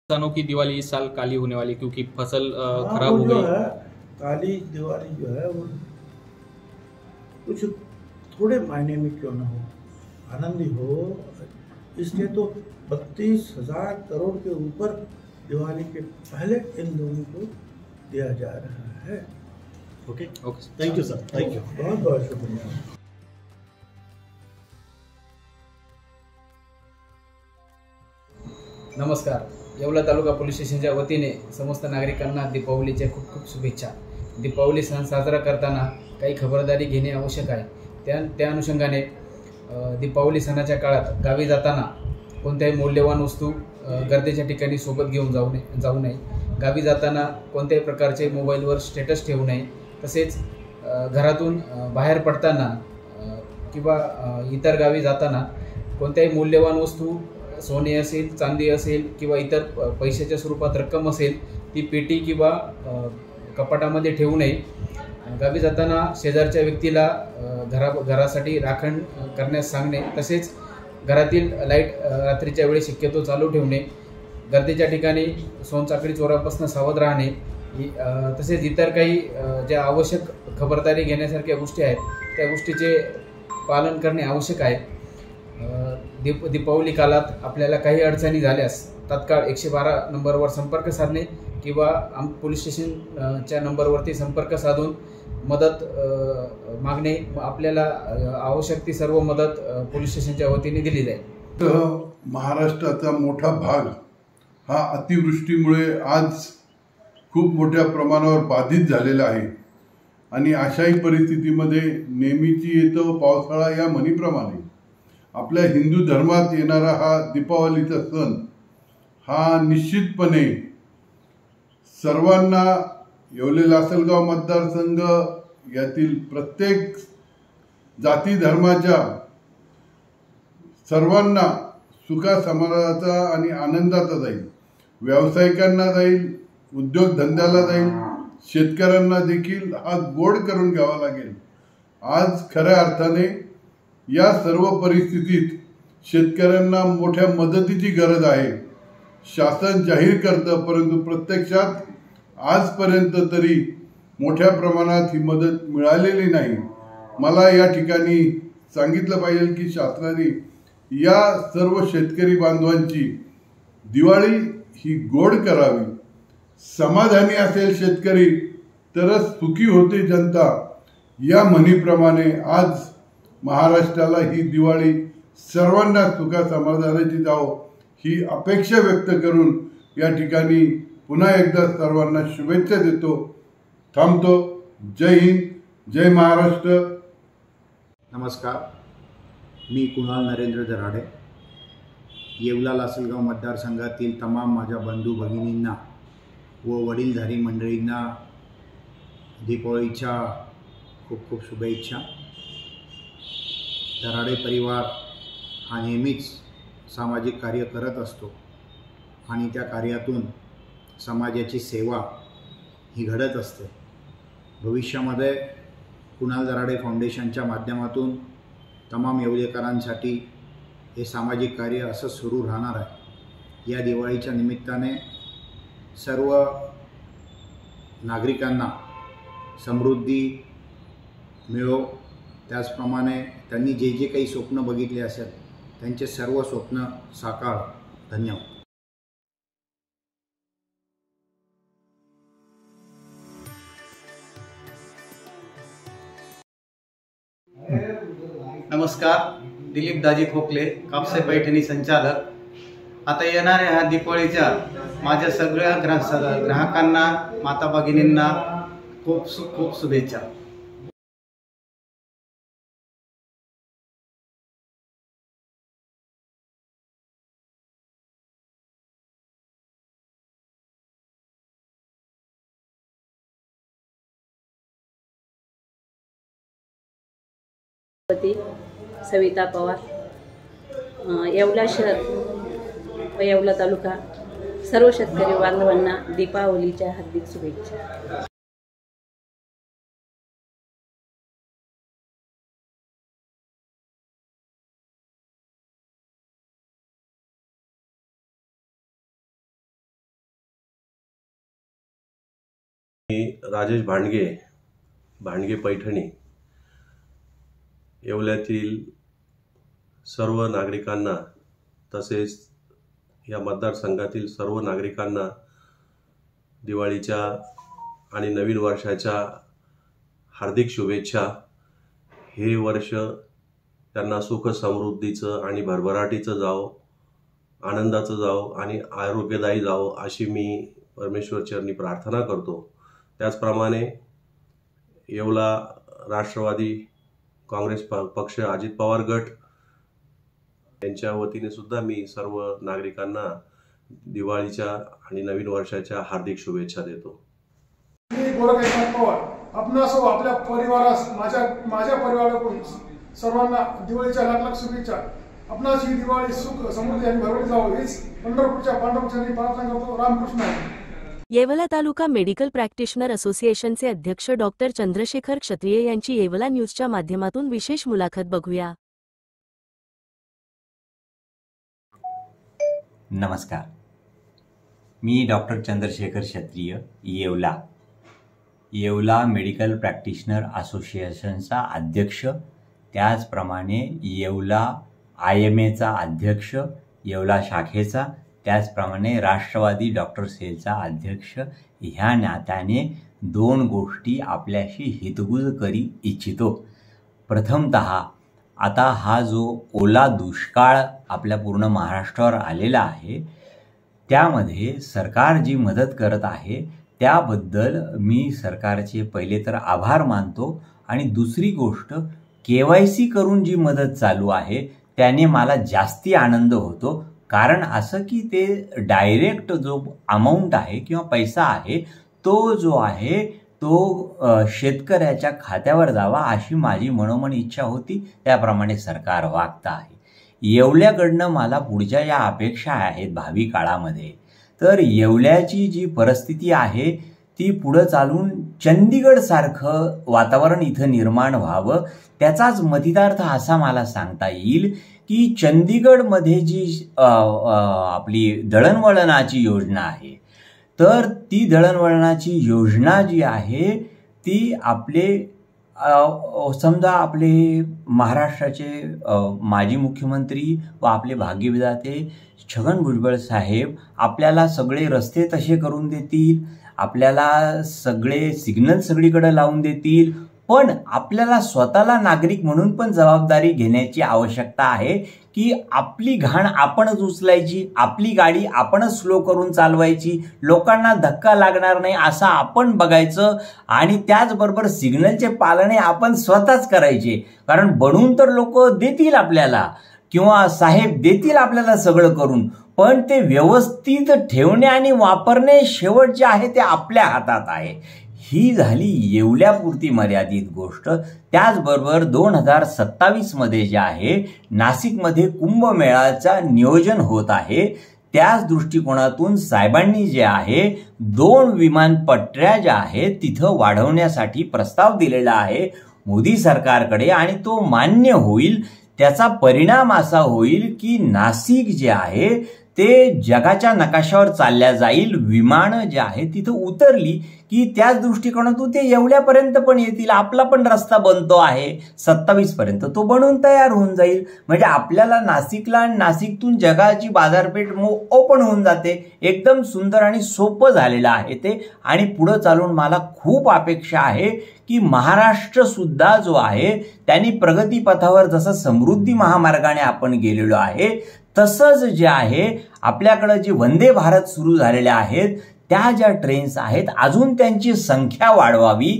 किसानों की दिवाली इस साल काली होने वाली क्योंकि फसल हाँ, खराब वो हो जो गई। है काली दिवाली जो है वो कुछ थोड़े मायने में क्यों ना हो, आनंदी हो, इसलिए तो 32,000 करोड़ के ऊपर दिवाली के पहले इन लोगों को दिया जा रहा है। Okay okay, thank you sir, thank you. बहुत बहुत शुक्रिया। नमस्कार. येवला तालुका पोलीस स्टेशनच्या वतीने समस्त नागरिकांना दीपावलीच्या खूप खूप शुभेच्छा. दीपावली सण साजरा करताना काही खबरदारी घेणे आवश्यक आहे. त्या अनुषंगाने दीपावली सणाच्या काळात गावी जाताना कोणत्याही मौल्यवान वस्तू गर्दीच्या ठिकाणी सोबत घेऊन जाऊ नये. गावी जाताना कोणत्याही प्रकारचे मोबाईलवर स्टेटस ठेवू नये. तसेच घरातून बाहेर पडताना किंवा इतर गावी जाताना कोणत्याही मौल्यवान वस्तू सोने असेल, चांदी असेल किंवा इतर पैशाच्या स्वरूपात रक्कम असेल ती पेटी किंवा कपाटामध्ये ठेवू नये. गावी जाताना शेजारच्या व्यक्तीला घरासाठी राखण करण्यास सांगणे. तसेच घरातील लाईट रात्रीच्या वेळी शक्यतो चालू ठेवणे. गर्दीच्या ठिकाणी सोनचाकडी चोरापासून सावध राहणे. तसेच इतर काही ज्या आवश्यक खबरदारी घेण्यासारख्या गोष्टी आहेत त्या गोष्टीचे पालन करणे आवश्यक आहे. दीपावली काळात आपल्याला काही अडचणी झाल्यास तात्काळ 112 नंबरवर संपर्क साधणे किंवा पोलीस स्टेशनच्या नंबरवरती संपर्क साधून मदत मागणे. आपल्याला आवश्यक ती सर्व मदत पोलीस स्टेशनच्या वतीने दिली जाईल. महाराष्ट्राचा मोठा भाग हा अतिवृष्टीमुळे आज खूप मोठ्या प्रमाणावर बाधित झालेला आहे आणि अशाही परिस्थितीमध्ये नेहमीची येतो पावसाळा या म्हणीप्रमाणे आपल्या हिंदू धर्मात येणारा हा दीपावलीचा सण हा निश्चितपणे सर्वांना येवले लासलगाव मतदारसंघ यातील प्रत्येक जाती धर्माच्या सर्वांना सुखा समाधानाचा आणि आनंदाचा जाईल. व्यावसायिकांना जाईल, उद्योगधंद्याला जाईल, शेतकऱ्यांना देखील हा गोड करून घ्यावा लागेल. आज खऱ्या अर्थाने या सर्व परिस्थितीत शेतकऱ्यांना मोठ्या मदतीची गरज आहे. शासन जाहीर करतं परंतु प्रत्यक्षात आजपर्यंत तरी मोठ्या प्रमाणात ही मदत मिळालेली नाही. मला या ठिकाणी सांगितलं पाहिजे की शासनाने या सर्व शेतकरी बांधवांची दिवाळी ही गोड करावी. समाधानी असेल शेतकरी तरच सुखी होते जनता या म्हणीप्रमाणे आज महाराष्ट्राला ही दिवाळी सर्वांना सुखा समाधानाची जावो ही अपेक्षा व्यक्त करून या ठिकाणी पुन्हा एकदा सर्वांना शुभेच्छा देतो. थांबतो. जय हिंद, जय महाराष्ट्र. नमस्कार, मी कुणाल नरेंद्र दराडे. येवला लासलगाव मतदारसंघातील तमाम माझ्या बंधू भगिनींना व वडीलधारी मंडळींना दीपावलीच्या खूप खूप शुभेच्छा. दराडे परिवार हा नेहमीच सामाजिक कार्य करत असतो आणि त्या कार्यातून समाजाची सेवा ही घडत असते. भविष्यामध्ये कुणाल दराडे फाउंडेशनच्या माध्यमातून तमाम येवलेकरांसाठी हे सामाजिक कार्य असं सुरू राहणार आहे. या दिवाळीच्या निमित्ताने सर्व नागरिकांना समृद्धी मिळो, त्याचप्रमाणे त्यांनी जे जे काही स्वप्न बघितले असेल त्यांचे सर्व स्वप्न साकार. धन्यवाद. नमस्कार, दिलीप दाजी खोकले, कापसे पैठणी संचालक. आता येणाऱ्या ह्या दीपावलीच्या माझ्या सगळ्या ग्राहकांना, माता भगिनींना खूप खूप शुभेच्छा. सविता पवार, येवला शहर व येवला तालुका सर्व शेतकरी बांधवांना दीपावलीच्या हार्दिक शुभेच्छा. मी राजेश भांडगे पैठणी येवल्यातील सर्व नागरिकांना तसेच या मतदारसंघातील सर्व नागरिकांना दिवाळीच्या आणि नवीन वर्षाच्या हार्दिक शुभेच्छा। हे वर्ष त्यांना सुख समृद्धीचं आणि भरभराटीचं जावो, आनंदाचं जावो आणि आरोग्यदायी जावो अशी मी परमेश्वर चरणी प्रार्थना करतो। त्याचप्रमाणे येवला राष्ट्रवादी काँग्रेस पक्ष अजित पवार गट यांच्या वतीने सुद्धा मी सर्व नागरिकांना दिवाळीच्या आणि नवीन वर्षाच्या हार्दिक शुभेच्छा देतो। मी गोरख एकनाथ पवार आपणासो आपल्या परिवारास माझ्या परिवाराकडून सर्वांना दिवाळीच्या लाख शुभेच्छा। आपणास ही दिवाळी सुख समृद्धी आणि भरभराटी जावो हीच पंढरपूरच्या पांडुरंगाची प्रार्थना करतो। रामकृष्ण हरी। येवला तालुका मेडिकल प्रॅक्टिशनर असोसिएशनचे अध्यक्ष डॉक्टर चंद्रशेखर क्षत्रिय यांची येवला न्यूजच्या माध्यमातून विशेष मुलाखत बघूया। नमस्कार, मी डॉक्टर चंद्रशेखर क्षत्रिय येवला मेडिकल प्रॅक्टिशनर असोसिएशनचा अध्यक्ष, त्याचप्रमाणे येवला IMAचा अध्यक्ष, येवला शाखेचा, त्याचप्रमाणे राष्ट्रवादी डॉक्टर सेलचा अध्यक्ष। ह्या नात्याने दोन गोष्टी आपल्याशी हितगुज करी इच्छितो। प्रथमतः आता हा जो ओला दुष्काळ आपल्या पूर्ण महाराष्ट्रावर आलेला आहे त्यामध्ये सरकार जी मदत करत आहे त्याबद्दल मी सरकारचे पहिले तर आभार मानतो। आणि दुसरी गोष्ट, KYC करून जी मदत चालू आहे त्याने मला जास्ती आनंद होतो। कारण असं की ते डायरेक्ट जो अमाऊंट आहे किंवा पैसा आहे तो जो आहे तो शेतकऱ्याच्या खात्यावर जावा अशी माझी मनोमन इच्छा होती। त्याप्रमाणे सरकार वागतं आहे। येवल्याकडनं मला पुढच्या या अपेक्षा आहेत भावी काळामध्ये। तर येवल्याची जी परिस्थिती आहे ती पुढे चालून चंदीगड सारखं वातावरण इथं निर्माण व्हावं, त्याचाच मतितार्थ असा मला सांगता येईल की चंदीगडमध्ये जी आपली दळणवळणाची योजना आहे तर ती दळणवळणाची योजना जी आहे ती आपले समजा आपले महाराष्ट्राचे माजी मुख्यमंत्री व आपले भाग्यविधाते छगन भुजबळ साहेब आपल्याला सगळे रस्ते तसे करून देतील, आपल्याला सगळे सिग्नल सगळीकडे लावून देतील, पण आपल्याला स्वतःला नागरिक म्हणून पण जबाबदारी घेण्याची आवश्यकता आहे की आपली घाण आपणच उचलायची, आपली गाडी आपणच स्लो करून चालवायची, लोकांना धक्का लागणार नाही असं आपण बघायचं। आणि त्याचबरोबर सिग्नलचे पालने आपण स्वतःच करायचे, कारण बनवून तर लोक देतील आपल्याला किंवा साहेब देतील आपल्याला सगळं करून, पण ते व्यवस्थित ठेवणे आणि वापरणे शेवट जे आहे ते आपल्या हातात आहे। ही झाली येवल्यापुरती मर्यादित गोष्ट। त्याचबरोबर 2027 मध्ये जे आहे नाशिकमध्ये कुंभमेळ्याचा नियोजन होत आहे, त्याच दृष्टिकोनातून साहेबांनी जे आहे 2 विमानपट्ट्या ज्या आहेत तिथं वाढवण्यासाठी प्रस्ताव दिलेला आहे मोदी सरकारकडे आणि तो मान्य होईल। त्याचा परिणाम असा होईल की नाशिक जे आहे ते जगाच्या नकाशावर चालल्या जाईल। विमानं जे आहे तिथं उतरली की त्याच दृष्टिकोनातून ते येवल्यापर्यंत पण येतील। आपला पण रस्ता बनतो आहे 27 पर्यंत, तो बनवून तयार होऊन जाईल। म्हणजे आपल्याला नाशिकला आणि नाशिकतून जगाची बाजारपेठ ओपन होऊन जाते। एकदम सुंदर आणि सोपं झालेलं आहे ते। आणि पुढे चालून मला खूप अपेक्षा आहे की महाराष्ट्र सुद्धा जो आहे त्यांनी प्रगतीपथावर जसं समृद्धी महामार्गाने आपण गेलेलो आहे तसंच जे आहे आपल्याकडे जे वंदे भारत सुरू झालेले आहेत त्या ज्या ट्रेन्स आहेत अजून त्यांची संख्या वाढवावी,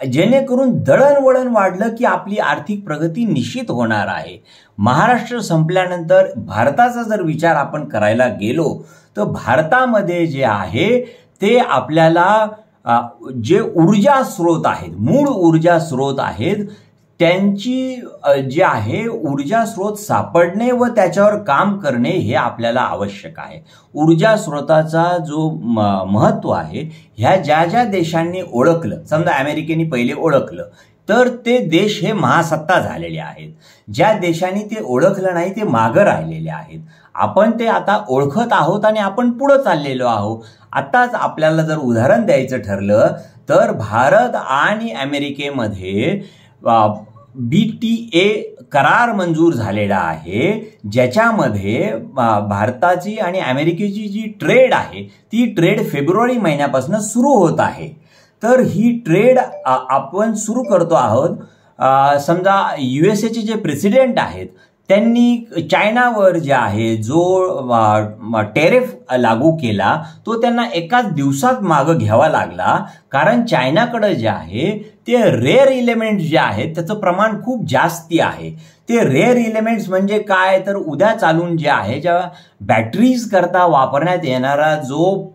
जेणेकरून दळणवळण वाढलं की आपली आर्थिक प्रगती निश्चित होणार आहे। महाराष्ट्र संपल्यानंतर भारताचा जर विचार आपण करायला गेलो तर भारतामध्ये जे आहे ते आपल्याला जे ऊर्जा स्रोत आहेत, मूळ ऊर्जा स्रोत आहेत त्यांची जे आहे ऊर्जा स्रोत सापडणे व त्याच्यावर काम करणे हे आपल्याला आवश्यक आहे। ऊर्जा स्रोताचा जो महत्त्व आहे ह्या ज्या ज्या देशांनी ओळखलं, समजा अमेरिकेने पहिले ओळखलं तर ते देश हे महासत्ता झालेले आहेत। ज्या देशांनी ते ओळखलं नाही ते मागं राहिलेले आहेत। आपण ते आता ओळखत आहोत आणि आपण पुढे चाललेलो आहोत। आताच आपल्याला जर उदाहरण द्यायचं ठरलं तर भारत आणि अमेरिकेमध्ये BTA करार मंजूर झालेला आहे, ज्याच्यामध्ये भारताची आणि अमेरिकेची जी ट्रेड आहे ती ट्रेड फेब्रुवारी महिन्यापासून सुरू होत आहे. तर ही ट्रेड आपण सुरू करतो आहोत. समजा USAचे जे प्रेसिडेंट आहेत त्यांनी चायनावर जे आहे जो टेरिफ लागू केला तो त्यांना एकाच दिवसात मागं घ्यावा लागला, कारण चायनाकडे जे आहे ते रेअर एलिमेंट्स जे आहेत त्याचं प्रमाण खूप जास्ती आहे. ते रेअर एलिमेंट्स म्हणजे काय, तर उद्या चालून जे आहे ज्या बॅटरीज करता वापरण्यात येणारा जो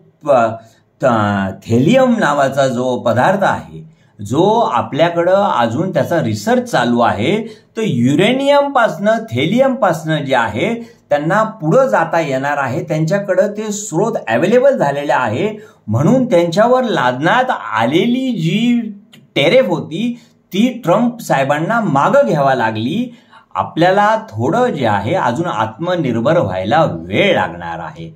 थेलियम नावाचा जो पदार्थ आहे, जो आपल्याकडं अजून त्याचा रिसर्च चालू आहे, तर युरेनियमपासनं थेलियमपासनं जे आहे त्यांना पुढं जाता येणार आहे. त्यांच्याकडं ते स्रोत अवेलेबल झालेले आहे, म्हणून त्यांच्यावर लादण्यात आलेली जी टेरिफ होती ती ट्रम्प साहेबांना मागं घ्यावा लागली. आपल्याला थोडं जे आहे अजून आत्मनिर्भर व्हायला वेळ लागणार आहे.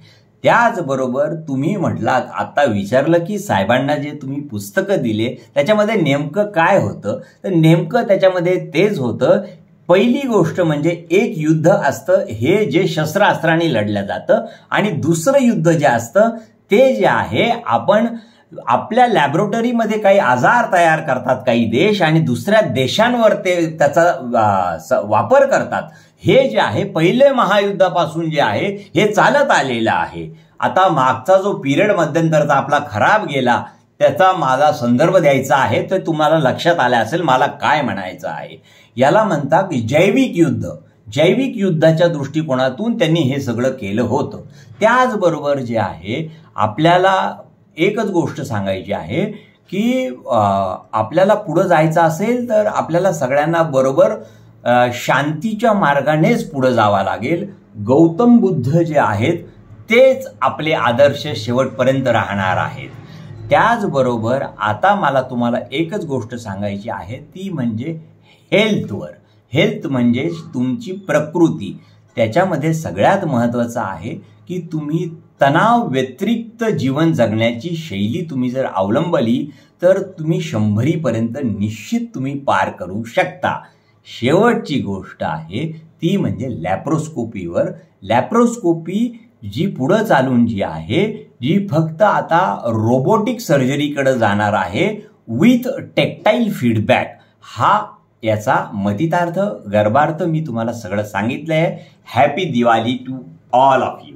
त्याचबरोबर तुम्ही म्हटलात, आता विचारलं की साहेबांना जे तुम्ही पुस्तकं दिले त्याच्यामध्ये नेमकं काय होतं, तर नेमकं त्याच्यामध्ये तेच होतं. पहिली गोष्ट म्हणजे एक युद्ध असतं हे जे शस्त्रास्त्राने लढलं जातं, आणि दुसरं युद्ध जे असतं ते जे आहे आपण आपल्या लॅबोरेटरीमध्ये काही आजार तयार करतात काही देश आणि दुसऱ्या देशांवर ते त्याचा वापर करतात. हे जे आहे पहिले महायुद्धापासून जे आहे हे चालत आलेलं आहे. आता मागचा जो पिरियड मध्यंतरचा आपला खराब गेला त्याचा माझा संदर्भ द्यायचा आहे, तर तुम्हाला लक्षात आलं असेल मला काय म्हणायचं आहे. याला म्हणतात जैविक युद्ध. जैविक युद्धाच्या दृष्टिकोनातून त्यांनी हे सगळं केलं होतं. त्याचबरोबर जे आहे आपल्याला एकच गोष्ट सांगायची आहे की आपल्याला पुढं जायचं असेल तर आपल्याला सगळ्यांना बरोबर शांतीच्या मार्गानेच पुढे जावं लागेल. गौतम बुद्ध जे आहेत तेच आपले आदर्श शेवटपर्यंत राहणार आहेत. त्याचबरोबर आता मला तुम्हाला एकच गोष्ट सांगायची आहे, ती म्हणजे हेल्थवर. हेल्थ म्हणजे तुमची प्रकृती. त्याच्यामध्ये सगळ्यात महत्त्वाचं आहे की तुम्ही तणाव व्यतिरिक्त जीवन जगण्याची शैली तुम्ही जर अवलंबली तर तुम्ही 100पर्यंत निश्चित तुम्ही पार करू शकता. शेवटची गोष्ट आहे ती म्हणजे लॅप्रोस्कोपीवर. लॅप्रोस्कोपी जी पुढं चालून जी आहे जी फक्त आता रोबोटिक सर्जरीकडे जाणार आहे विथ टेक्टाईल फीडबॅक. हा याचा मतितार्थ गर्भार्थ मी तुम्हाला सगळं सांगितलंय. Happy Diwali to all of you.